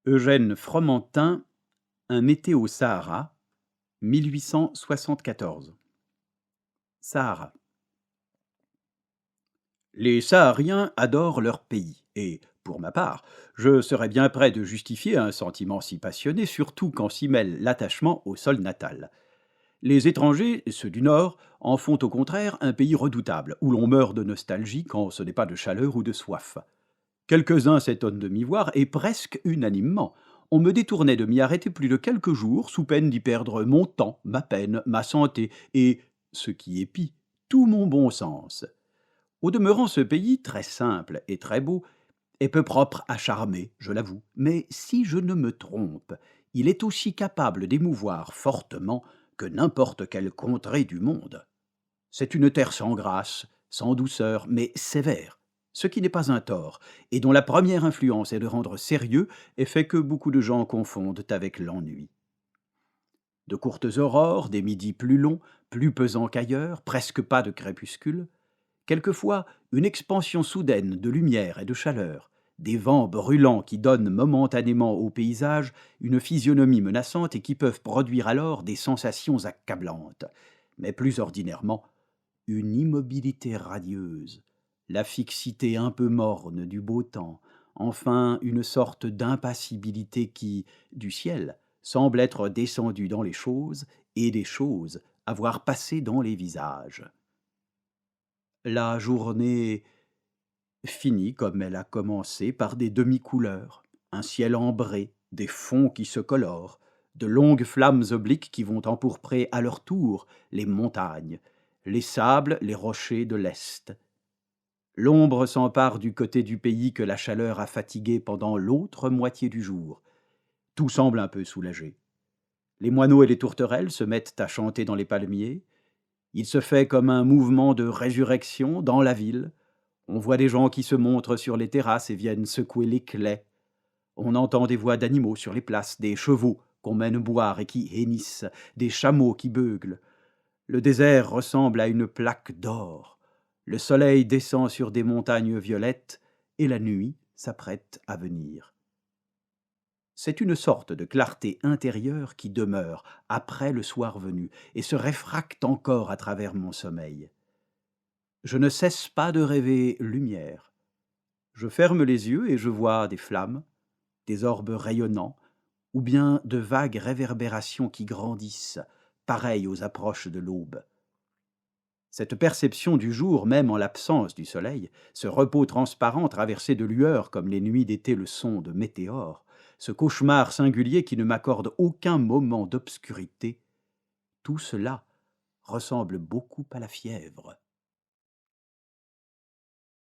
Eugène Fromentin, Un été au Sahara, 1874. Sahara. Les Sahariens adorent leur pays et, pour ma part, je serais bien prêt de justifier un sentiment si passionné, surtout quand s'y mêle l'attachement au sol natal. Les étrangers, ceux du Nord, en font au contraire un pays redoutable, où l'on meurt de nostalgie quand ce n'est pas de chaleur ou de soif. Quelques-uns s'étonnent de m'y voir, et presque unanimement. On me détournait de m'y arrêter plus de quelques jours, sous peine d'y perdre mon temps, ma peine, ma santé, et, ce qui est pis, tout mon bon sens. Au demeurant, ce pays, très simple et très beau, est peu propre à charmer, je l'avoue, mais si je ne me trompe, il est aussi capable d'émouvoir fortement que n'importe quelle contrée du monde. C'est une terre sans grâce, sans douceur, mais sévère, ce qui n'est pas un tort, et dont la première influence est de rendre sérieux et fait que beaucoup de gens confondent avec l'ennui. De courtes aurores, des midis plus longs, plus pesants qu'ailleurs, presque pas de crépuscule, quelquefois une expansion soudaine de lumière et de chaleur, des vents brûlants qui donnent momentanément au paysage une physionomie menaçante et qui peuvent produire alors des sensations accablantes, mais plus ordinairement une immobilité radieuse, la fixité un peu morne du beau temps, enfin une sorte d'impassibilité qui, du ciel, semble être descendue dans les choses, et des choses avoir passé dans les visages. La journée finit comme elle a commencé par des demi-couleurs, un ciel ambré, des fonds qui se colorent, de longues flammes obliques qui vont empourprer à leur tour les montagnes, les sables, les rochers de l'Est. L'ombre s'empare du côté du pays que la chaleur a fatigué pendant l'autre moitié du jour. Tout semble un peu soulagé. Les moineaux et les tourterelles se mettent à chanter dans les palmiers. Il se fait comme un mouvement de résurrection dans la ville. On voit des gens qui se montrent sur les terrasses et viennent secouer les claies. On entend des voix d'animaux sur les places, des chevaux qu'on mène boire et qui hennissent, des chameaux qui beuglent. Le désert ressemble à une plaque d'or. Le soleil descend sur des montagnes violettes et la nuit s'apprête à venir. C'est une sorte de clarté intérieure qui demeure après le soir venu et se réfracte encore à travers mon sommeil. Je ne cesse pas de rêver lumière. Je ferme les yeux et je vois des flammes, des orbes rayonnants, ou bien de vagues réverbérations qui grandissent, pareilles aux approches de l'aube. Cette perception du jour, même en l'absence du soleil, ce repos transparent traversé de lueurs comme les nuits d'été le sont de météores, ce cauchemar singulier qui ne m'accorde aucun moment d'obscurité, tout cela ressemble beaucoup à la fièvre.